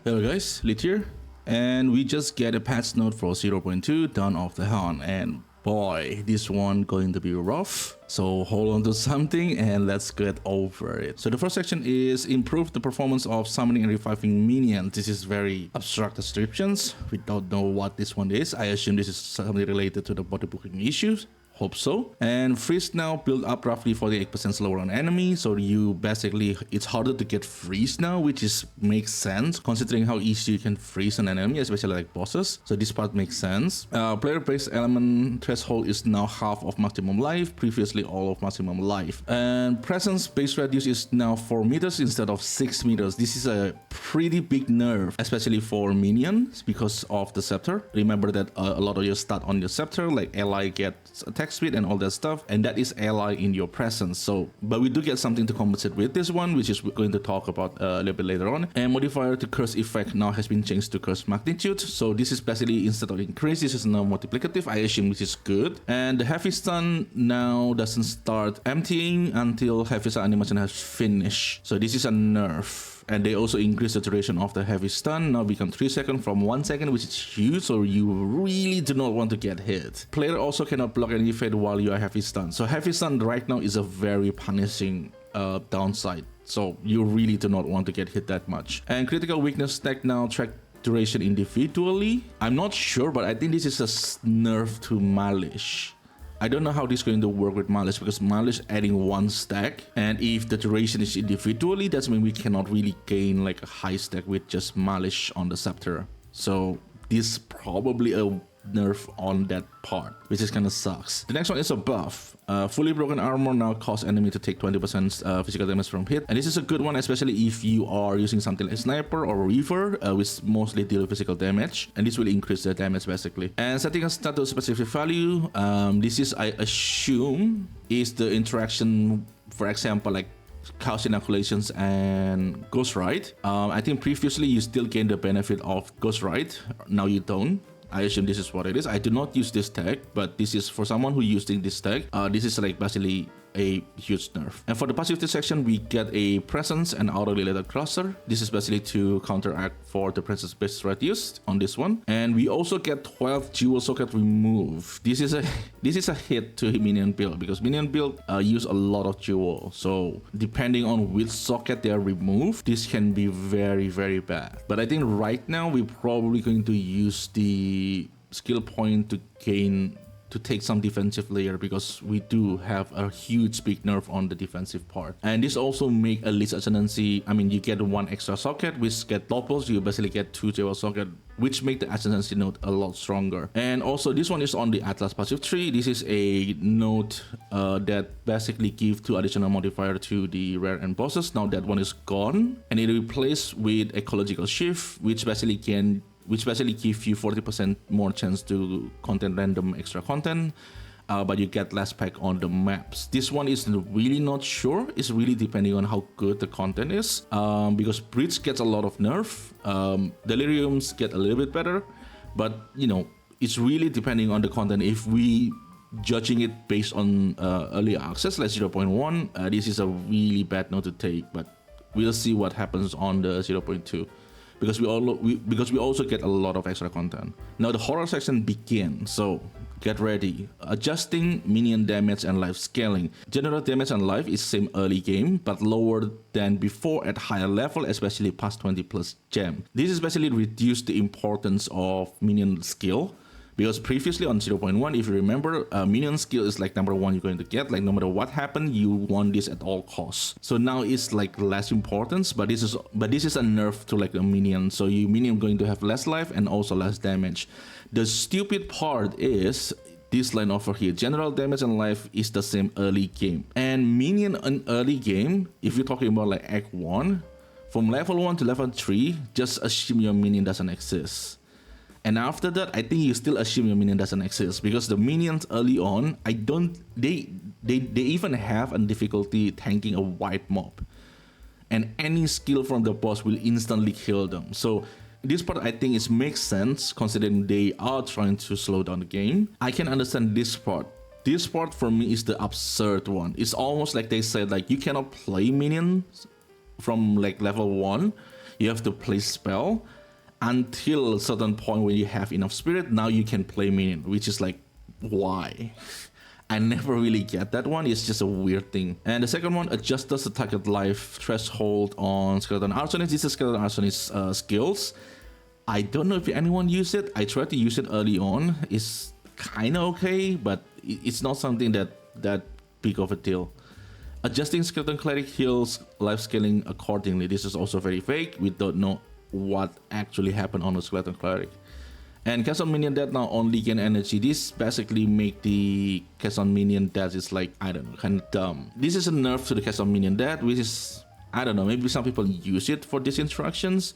Hello guys, Lit here, and we just get a patch note for 0.2 Dawn of the Hunt, and boy, this one going to be rough. So hold on to something and let's get over it. So the first section is improve the performance of summoning and reviving minions. This is very abstract descriptions. We don't know what this one is. I assume this is something related to the body booking issues. Hope so. And freeze now build up roughly 48% slower on enemy, so you basically, it's harder to get freeze now, which is makes sense considering how easy you can freeze an enemy, especially like bosses. So this part makes sense. Player base element threshold is now half of maximum life, previously all of maximum life. And presence base radius is now 4 meters instead of 6 meters. This is a pretty big nerf, especially for minions because of the scepter. Remember that a lot of your stat on your scepter, like ally gets attack speed and all that stuff, and that is ally in your presence. So but we do get something to compensate with this one, which is we're going to talk about a little bit later on. And modifier to curse effect now has been changed to curse magnitude, so this is basically instead of increase, this is now multiplicative. I assume this is good. And the heavy stun now doesn't start emptying until heavy stun animation has finished, so this is a nerf. And they also increase the duration of the heavy stun, now become 3 seconds from 1 second, which is huge, so you really do not want to get hit. Player also cannot block any fade while you are heavy stun. So heavy stun right now is a very punishing downside, so you really do not want to get hit that much. And critical weakness stack now track duration individually. I'm not sure, but I think this is a nerf to Malish. I don't know how this is going to work with Malish, because Malish adding 1 stack, and if the duration is individually, that means we cannot really gain like a high stack with just Malish on the scepter. So this is probably a nerf on that part, which is kind of sucks. The next one is a buff. Fully broken armor now causes enemy to take 20% physical damage from hit, and this is a good one, especially if you are using something like sniper or reaver, which mostly deal with physical damage, and this will increase the damage basically. And setting a stat to a specific value, this is, I assume, is the interaction, for example, like Chaos Inoculations and Ghost Ride. I think previously you still gain the benefit of Ghost Ride, now you don't. I assume this is what it is. I do not use this tag, but this is for someone who using this tag. This is like basically a huge nerf. And for the passive section, we get a presence and auto-related cluster. This is basically to counteract for the presence base radius on this one. And we also get 12 jewel socket remove. This is a hit to minion build, because minion build use a lot of jewel. So depending on which socket they are removed, this can be very, very bad. But I think right now we're probably going to use the skill point to take some defensive layer, because we do have a huge big nerf on the defensive part. And this also make a least ascendancy. I mean, you get 1 extra socket, which get doubles, you basically get 2 jewel socket, which make the ascendancy node a lot stronger. And also this one is on the Atlas passive tree. This is a node that basically give 2 additional modifier to the rare and bosses. Now that one is gone, and it replaced with ecological shift, which basically give you 40% more chance to content random extra content, but you get less pack on the maps. This one is really not sure. It's really depending on how good the content is, because Breach gets a lot of nerf, Deliriums get a little bit better, but you know, it's really depending on the content. If we judging it based on early access like 0.1, this is a really bad note to take, but we'll see what happens on the 0.2. Because we also get a lot of extra content. Now the horror section begins, so get ready. Adjusting minion damage and life scaling. General damage and life is same early game, but lower than before at higher level, especially past 20 plus gem. This is basically reduce the importance of minion skill, because previously on 0.1, if you remember, minion skill is like number 1 you're going to get, like no matter what happened, you want this at all costs. So now it's like less importance, but this is a nerf to like a minion, so your minion going to have less life and also less damage. The stupid part is this line over here, general damage and life is the same early game. And minion in early game, if you're talking about like Act 1, from level 1 to level 3, just assume your minion doesn't exist. And after that, I think you still assume your minion doesn't exist, because the minions early on, they even have a difficulty tanking a white mob, and any skill from the boss will instantly kill them. So this part I think makes sense considering they are trying to slow down the game. I can understand this part. This part for me is the absurd one. It's almost like they said like you cannot play minions from like level 1. You have to play spell until a certain point when you have enough spirit. Now you can play minion, which is like, why? I never really get that one. It's just a weird thing. And the second one adjusts the target life threshold on Skeleton Arsonist. This is Skeleton Arsonist skills. I don't know if anyone used it. I tried to use it early on. It's kind of okay, but it's not something that big of a deal. Adjusting Skeleton Cleric heals life scaling accordingly. This is also very vague. We don't know what actually happened on the Skeleton Cleric. And cast on minion that now only gain energy. This basically make the cast on minion that is like, I don't know, kind of dumb. This is a nerf to the cast on minion that, which is, I don't know, maybe some people use it for these instructions.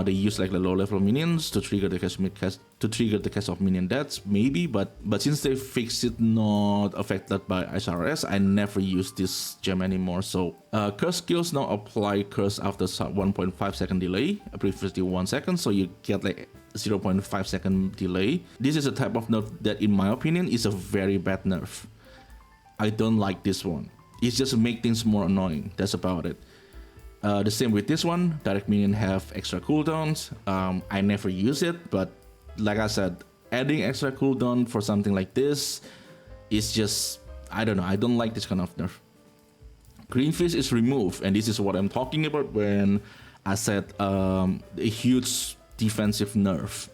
They use like the low level minions to trigger the cast of minion deaths, maybe, but since they fixed it not affected by SRS, I never use this gem anymore. So curse skills now apply curse after 1.5 second delay, previously 1 second, so you get like 0.5 second delay. This is a type of nerf that, in my opinion, is a very bad nerf. I don't like this one. It just make things more annoying. That's about it. The same with this one. Direct minion have extra cooldowns. I never use it, but like I said, adding extra cooldown for something like this is just, I don't know. I don't like this kind of nerf. Green Fist is removed, and this is what I'm talking about when I said a huge defensive nerf.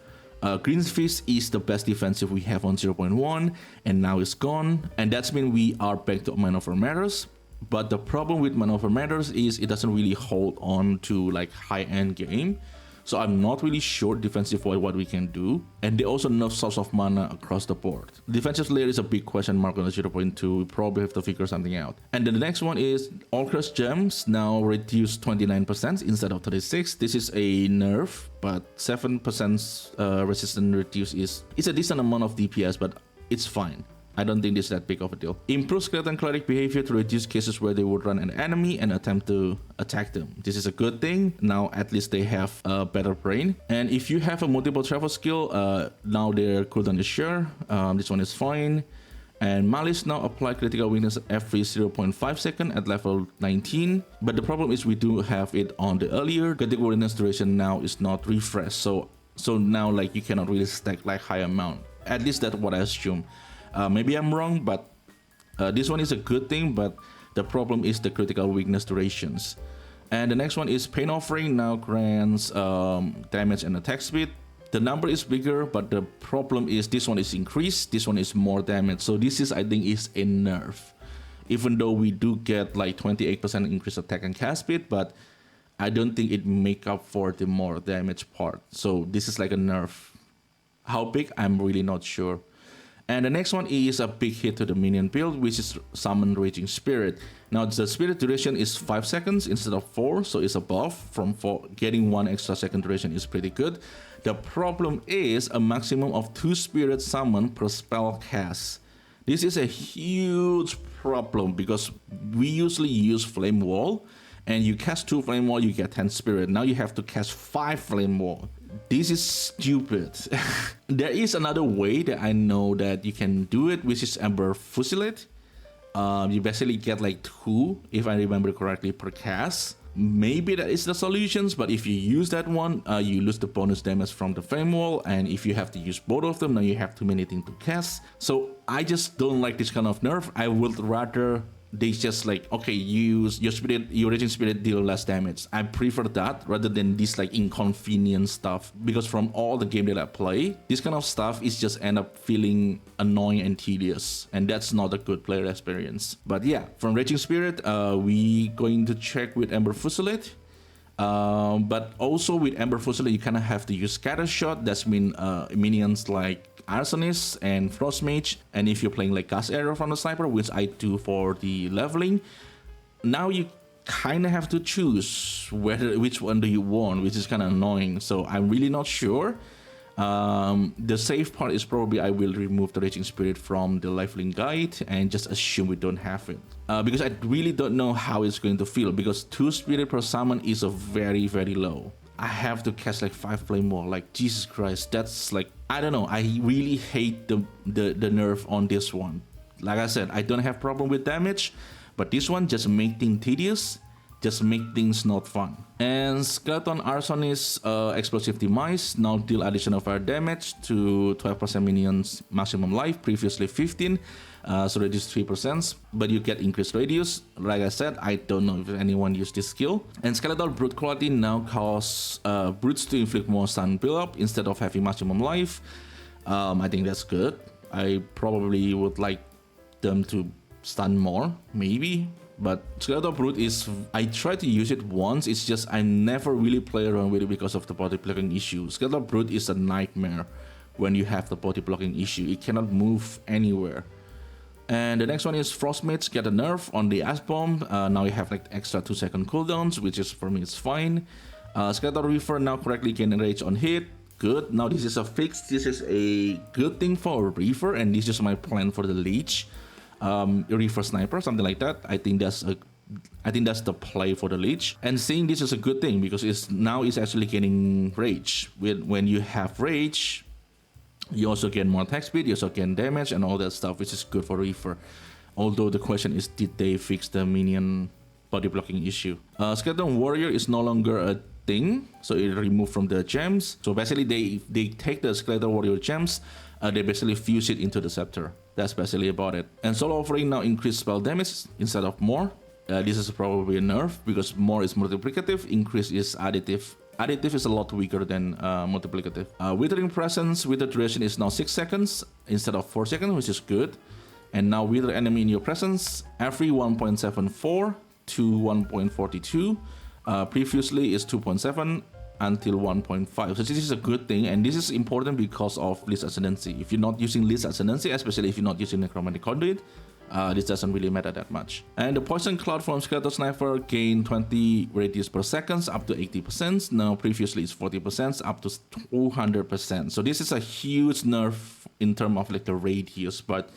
Green Fist is the best defensive we have on 0.1, and now it's gone, and that's mean we are back to maneuver matters. But the problem with maneuver matters is it doesn't really hold on to like high-end game. So I'm not really sure defensive wise what we can do. And they also nerf source of mana across the board. Defensive layer is a big question mark on the 0.2. We probably have to figure something out. And then the next one is all curse gems now reduce 29% instead of 36. This is a nerf, but 7% resistance reduce is a decent amount of DPS, but it's fine. I don't think this is that big of a deal. Improve Skeleton Cleric behavior to reduce cases where they would run an enemy and attempt to attack them. This is a good thing. Now at least they have a better brain. And if you have a multiple travel skill, now their cooldown is sure. This one is fine. And Malice now apply critical weakness every 0.5 second at level 19. But the problem is we do have it on the earlier. Critical weakness duration now is not refreshed. So now like you cannot really stack like high amount. At least that's what I assume. Maybe I'm wrong, but this one is a good thing, but the problem is the critical weakness durations. And the next one is Pain Offering now grants damage and attack speed. The number is bigger, but the problem is this one is increased, this one is more damage. So this is, I think, is a nerf. Even though we do get like 28% increased attack and cast speed, but I don't think it make up for the more damage part. So this is like a nerf. How big? I'm really not sure. And the next one is a big hit to the minion build, which is Summon Raging Spirit. Now the spirit duration is 5 seconds instead of 4, so it's above. From 4, getting 1 extra second duration is pretty good. The problem is a maximum of 2 spirit summon per spell cast. This is a huge problem because we usually use Flame Wall, and you cast 2 Flame Wall, you get 10 spirit. Now you have to cast 5 Flame Wall. This is stupid. There is another way that I know that you can do it, which is Ember Fusillade. You basically get like 2, if I remember correctly, per cast. Maybe that is the solutions, but if you use that one, you lose the bonus damage from the Flame Wall, and if you have to use both of them, now you have too many things to cast. So I just don't like this kind of nerf. I would rather they just like, okay, use your Raging Spirit deal less damage. I prefer that rather than this like inconvenient stuff, because from all the game that I play, this kind of stuff is just end up feeling annoying and tedious, and that's not a good player experience. But yeah, from Raging Spirit, we going to check with Ember Fusillade. But also with Ember Fusillade, you kind of have to use Scatter Shot. That's mean minions like Arsonist and Frost Mage, and if you're playing like Gas Arrow from the Sniper, which I do for the leveling, now you kind of have to choose which one do you want, which is kind of annoying. So I'm really not sure. The safe part is probably I will remove the Raging Spirit from the leveling guide and just assume we don't have it, because I really don't know how it's going to feel, because 2 spirit per summon is a very low. I have to cast like 5 Flame Wall. Like, Jesus Christ, that's like, I don't know. I really hate the nerf on this one. Like I said, I don't have problem with damage, but this one just make things tedious. just make things not fun. And Skeleton Arsonist Explosive Demise now deal additional fire damage to 12% minions maximum life, previously 15, so reduce 3%, but you get increased radius. Like I said, I don't know if anyone used this skill. And Skeletal Brute Quality now cause brutes to inflict more stun build-up instead of having maximum life. I think that's good. I probably would like them to stun more, maybe. But Skeletal Brute is, I tried to use it once, it's just I never really play around with it because of the body blocking issue. Skeletal Brute is a nightmare when you have the body blocking issue. It cannot move anywhere. And the next one is Frostmates get a nerf on the Ash Bomb. Now you have like extra 2-second cooldowns, which is, for me, it's fine. Skeletal Reaver now correctly gain rage on hit. Good. Now this is a fix. This is a good thing for a Reaver, and this is my plan for the Leech. Reaver Sniper, something like that. I think that's the play for the Leech. And seeing this is a good thing because it's actually getting rage. When you have rage, you also get more attack speed, you also gain damage and all that stuff, which is good for Reaver. Although the question is, did they fix the minion body blocking issue? Skeleton Warrior is no longer a thing, so it removed from the gems. So basically they take the Skeleton Warrior gems, they basically fuse it into the scepter. That's basically about it. And Soul Offering now increase spell damage instead of more. This is probably a nerf because more is multiplicative, increase is additive. Additive is a lot weaker than multiplicative. Withering Presence, wither duration is now 6 seconds instead of 4 seconds, which is good. And now wither enemy in your presence every 1.74 to 1.42. Previously is 2.7 until 1.5. So this is a good thing, and this is important because of Least Ascendancy. If you're not using Least Ascendancy, especially if you're not using Necromantic Conduit, this doesn't really matter that much. And the Poison Cloud from Skeletal Sniper gain 20 radius per second up to 80%. Now previously it's 40% up to 200%. So this is a huge nerf in terms of like the radius, but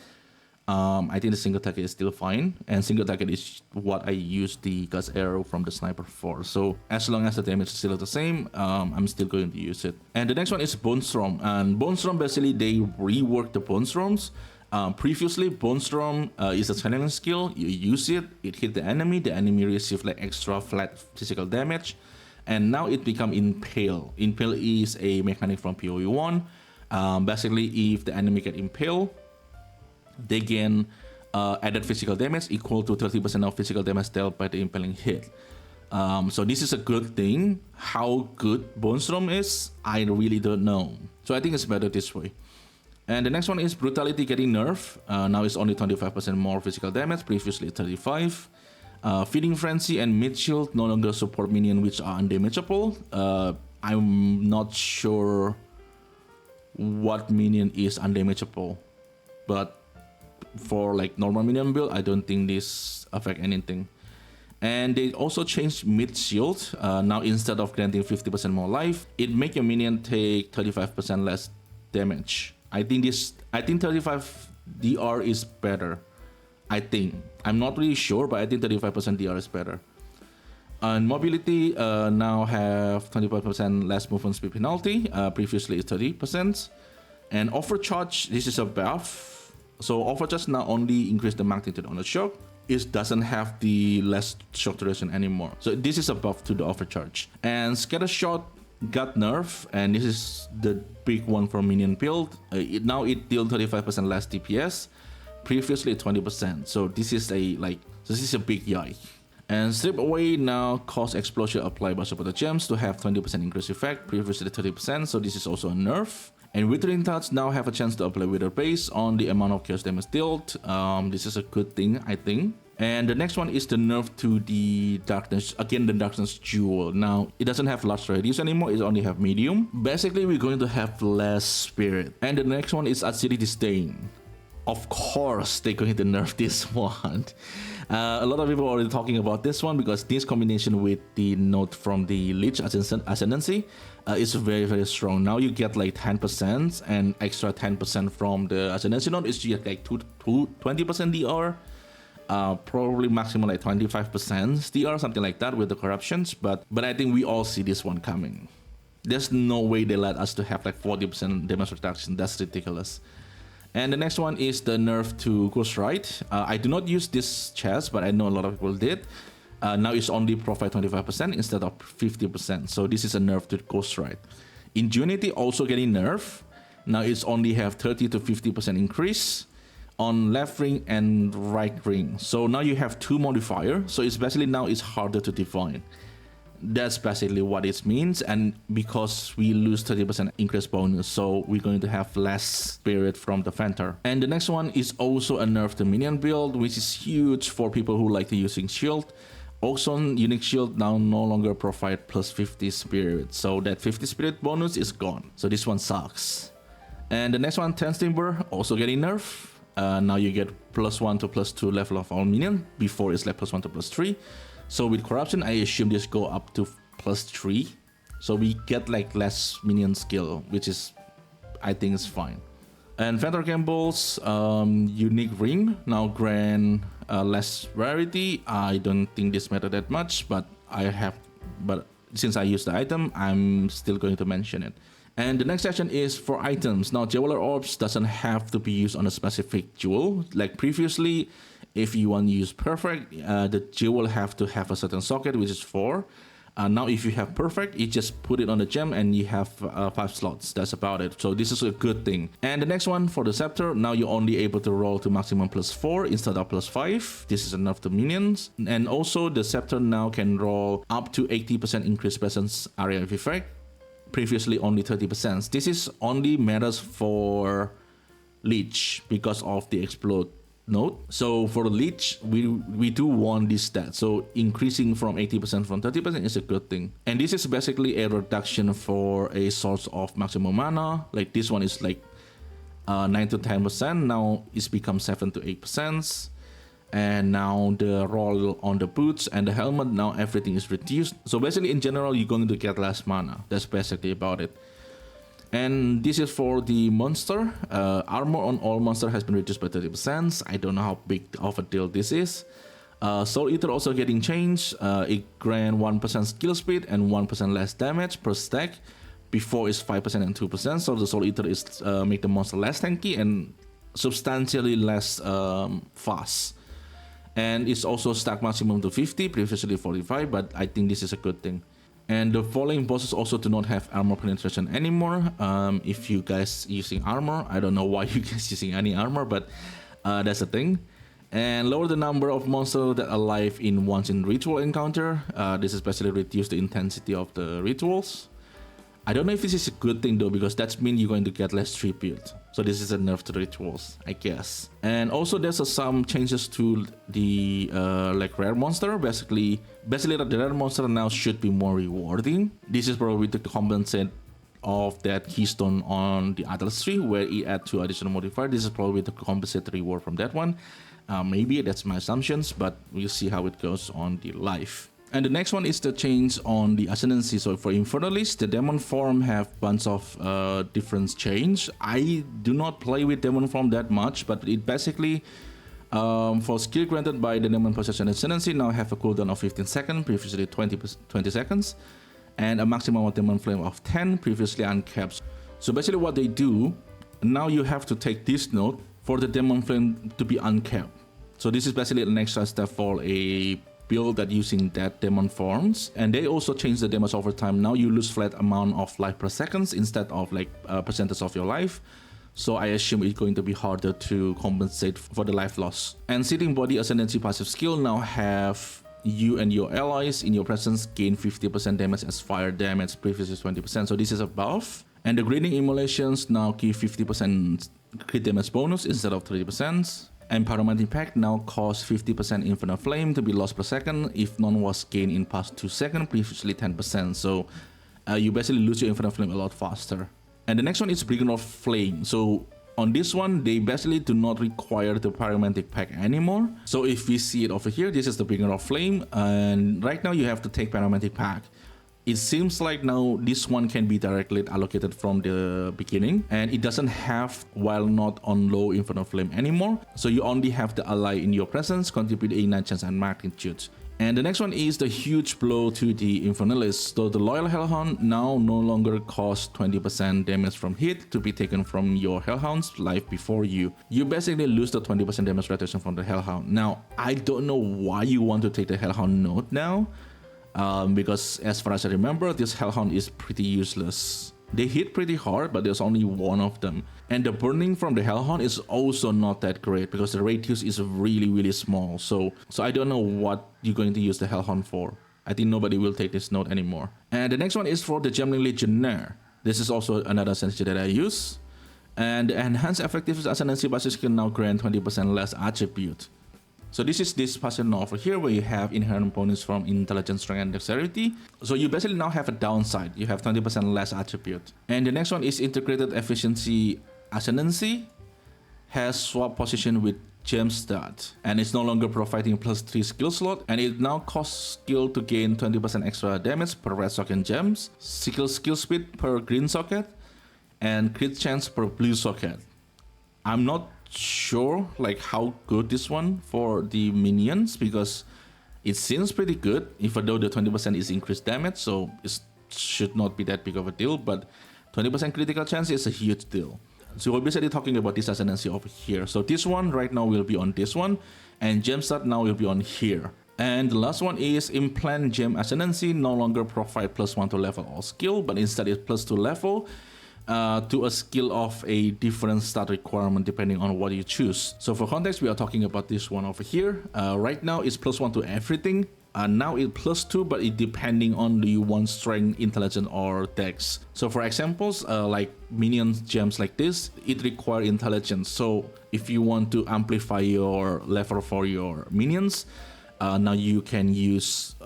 I think the single target is still fine, and single target is what I use the Gus Arrow from the Sniper for. So as long as the damage is still the same, I'm still going to use it. And the next one is Bone Storm, and Bone Storm basically they reworked the Bone Storms. Previously, Bone Storm is a challenge skill. You use it, it hit the enemy receives like extra flat physical damage, and now it become Impale. Impale is a mechanic from PoE 1. Basically, if the enemy get impaled, they gain added physical damage equal to 30% of physical damage dealt by the impaling hit. So this is a good thing. How good Bone Storm is, I really don't know. So I think it's better this way. And the next one is Brutality getting nerfed. Now it's only 25% more physical damage, previously 35. Feeding Frenzy and Mid Shield no longer support minions which are undamageable. I'm not sure what minion is undamageable, but for like normal minion build, I don't think this affect anything. And they also changed Mid Shield. Now instead of granting 50% more life, it make your minion take 35% less damage. I think 35 DR is better. I'm not really sure, but I think 35% DR is better. And mobility now have 25% less movement speed penalty. Previously it's 30%. And overcharge, this is a buff. So overcharge now only increase the magnitude on the shock. It doesn't have the less shock duration anymore. So this is a buff to the overcharge. And scatter shot got nerf, and this is the big one for minion build. Now it deals 35% less DPS, previously 20%. So this is a big yike. And strip away now cause explosion applied by supported gems to have 20% increase effect, previously 30%. So this is also a nerf. And Withering Touch now have a chance to apply Wither based on the amount of chaos damage dealt. This is a good thing, I think. And the next one is the nerf to the darkness, again the darkness jewel. Now it doesn't have large radius anymore, it only have medium. Basically we're going to have less spirit. And the next one is Acidity Stain. Of course they're going to nerf this one. A lot of people are already talking about this one because this combination with the note from the Lich Ascendancy is very, very strong. Now you get like 10% and extra 10% from the Ascendancy note. It's just like 20% DR. Probably maximum like 25% DR, something like that with the corruptions. But I think we all see this one coming. There's no way they let us to have like 40% damage reduction. That's ridiculous. And the next one is the nerf to Ghost Ride. I do not use this chest, but I know a lot of people did. Now it's only provide 25% instead of 50%. So this is a nerf to Ghost Ride. Ingenuity also getting nerf. Now it's only have 30 to 50% increase on left ring and right ring. So now you have two modifiers. So it's basically now it's harder to define. That's basically what it means. And because we lose 30% increase bonus, so we're going to have less spirit from the Phantom. And the next one is also a nerf to Minion build, which is huge for people who like to using shield. Oxon unique shield now no longer provide plus 50 spirit, so that 50 spirit bonus is gone. So this one sucks. And the next one, Tense Timber, also getting nerf. Now you get +1 to +2 level of all minion. Before it's like +1 to +3. So with corruption, I assume this go up to +3. So we get like less minion skill, which is, I think is fine. And Phantom Gambles, unique ring now grant less rarity. I don't think this matter that much, but since I use the item, I'm still going to mention it. And the next section is for items. Now, Jeweler Orbs doesn't have to be used on a specific jewel. Like previously, if you want to use Perfect, the jewel have to have a certain socket, which is 4. Now, if you have Perfect, you just put it on the gem and you have 5 slots. That's about it. So this is a good thing. And the next one for the Scepter, now you're only able to roll to maximum +4 instead of +5. This is enough to minions. And also the Scepter now can roll up to 80% increased presence area of effect. Previously only 30%. This is only matters for Leech because of the explode node. So for the Leech, we do want this stat. So increasing from 80% from 30% is a good thing. And this is basically a reduction for a source of maximum mana. Like this one is like 9 to 10%. Now it's become 7 to 8%. And now the roll on the boots and the helmet, now everything is reduced. So basically in general, you're going to get less mana. That's basically about it. And this is for the monster. Armor on all monster has been reduced by 30%. I don't know how big of a deal this is. Soul Eater also getting changed. It grant 1% skill speed and 1% less damage per stack. Before it's 5% and 2%. So the Soul Eater is make the monster less tanky and substantially less fast. And it's also stack maximum to 50, previously 45, but I think this is a good thing. And the following bosses also do not have armor penetration anymore. If you guys using armor, I don't know why you guys using any armor, but that's a thing. And lower the number of monsters that are alive in once in ritual encounter. This especially reduce the intensity of the rituals. I don't know if this is a good thing though, because that means you're going to get less tribute. So this is a nerf to the rituals, I guess. And also there's some changes to the like rare monster. Basically the rare monster now should be more rewarding. This is probably to compensate of that keystone on the Atlas tree where it add 2 additional modifiers. This is probably to compensate the reward from that one. Maybe that's my assumptions, but we'll see how it goes on the live. And the next one is the change on the Ascendancy. So for Infernalist, the demon form have bunch of different change. I do not play with demon form that much, but it basically for skill granted by the demon possession Ascendancy now have a cooldown of 15 seconds, previously 20 seconds, and a maximum of demon flame of 10, previously uncapped. So basically what they do, now you have to take this node for the demon flame to be uncapped. So this is basically an extra step for a build that using that demon forms. And they also change the damage over time. Now you lose flat amount of life per seconds instead of like percentage of your life. So I assume it's going to be harder to compensate for the life loss. And Sitting Body Ascendancy passive skill now have you and your allies in your presence gain 50% damage as fire damage, previously 20%. So this is a buff. And the Greening Immolations now give 50% crit damage bonus instead of 30%. And Pyromantic Pact now costs 50% Infinite Flame to be lost per second if none was gained in past 2 seconds, previously 10%. So you basically lose your Infinite Flame a lot faster. And the next one is Bringer of Flame. So on this one, they basically do not require the Pyromantic Pact anymore. So if we see it over here, this is the Bringer of Flame. And right now you have to take Pyromantic Pact. It seems like now this one can be directly allocated from the beginning, and it doesn't have while not on low Infinite Flame anymore. So you only have the ally in your presence contribute a 9 chance and magnitude. And the next one is the huge blow to the Infernalis. So the Loyal Hellhound now no longer costs 20% damage from hit to be taken from your Hellhound's life before you. You basically lose the 20% damage reduction from the Hellhound. Now, I don't know why you want to take the Hellhound note now, because as far as I remember, this Hellhound is pretty useless. They hit pretty hard, but there's only one of them. And the burning from the Hellhound is also not that great because the radius is really small. So I don't know what you're going to use the Hellhound for. I think nobody will take this note anymore. And the next one is for the Gemling Legionnaire. This is also another Ascendancy that I use. And the Enhanced Effectiveness Ascendancy passive can now grant 20% less attribute. So this is this passive over here where you have inherent bonus from intelligence, strength, and dexterity. So you basically now have a downside. You have 20% less attribute. And the next one is Integrated Efficiency Ascendancy. Has swap position with Gem Stat. And it's no longer providing +3 skill slot. And it now costs skill to gain 20% extra damage per red socket gems. Skill speed per green socket. And crit chance per blue socket. I'm not sure like how good this one for the minions because it seems pretty good even though the 20% is increased damage, so it should not be that big of a deal, but 20% critical chance is a huge deal. So we're basically talking about this Ascendancy over here. So this one right now will be on this one and Gemstad now will be on here. And the last one is Implant Gem Ascendancy no longer provide +1 to level or skill, but instead it's +2 level to a skill of a different stat requirement depending on what you choose. So for context, we are talking about this one over here. Right now it's +1 to everything. Now it's +2, but it depending on do you want strength, intelligence, or dex. So for examples, like minion gems like this, it require intelligence. So if you want to amplify your level for your minions, now you can use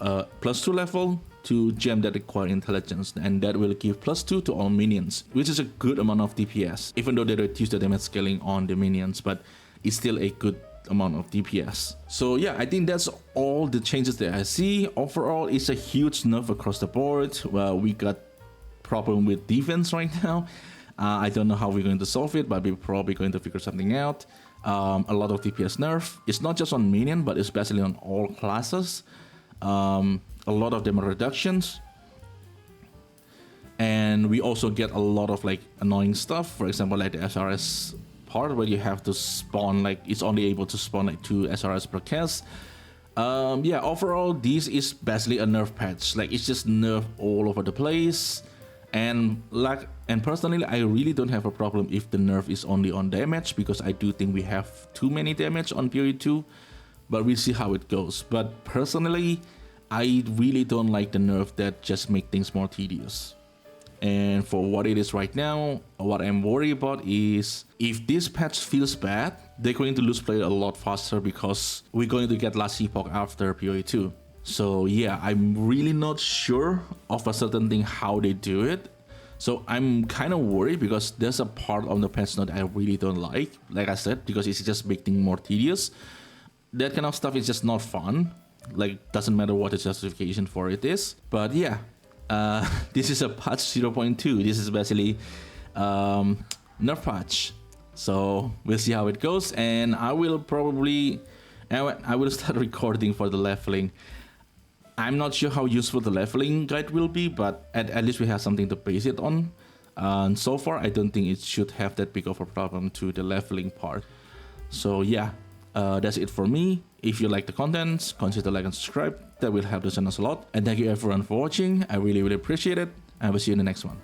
+2 level to gem that require intelligence, and that will give +2 to all minions, which is a good amount of DPS, even though they reduce the damage scaling on the minions, but it's still a good amount of DPS. So yeah, I think that's all the changes that I see. Overall, it's a huge nerf across the board. Well, we got problem with defense right now. I don't know how we're going to solve it, but we're probably going to figure something out. A lot of DPS nerf. It's not just on minion, but especially on all classes. A lot of damage reductions, and we also get a lot of like annoying stuff, for example like the SRS part where you have to spawn, like it's only able to spawn like 2 SRS per cast. Yeah, overall this is basically a nerf patch, like it's just nerf all over the place. And personally I really don't have a problem if the nerf is only on damage, because I do think we have too many damage on period 2, but we'll see how it goes. But personally I really don't like the nerf that just make things more tedious. And for what it is right now, what I'm worried about is if this patch feels bad, they're going to lose player a lot faster because we're going to get last epoch after PoE 2. So yeah, I'm really not sure of a certain thing how they do it. So I'm kind of worried because there's a part of the patch note I really don't like I said, because it's just making things more tedious. That kind of stuff is just not fun. Like, doesn't matter what the justification for it is. But yeah, this is a patch 0.2. This is basically nerf patch. So we'll see how it goes, and I will start recording for the leveling. I'm not sure how useful the leveling guide will be, but at least we have something to base it on. And so far, I don't think it should have that big of a problem to the leveling part. So yeah, that's it for me. If you like the content, consider like and subscribe. That will help the channel a lot. And thank you everyone for watching. I really appreciate it. I will see you in the next one.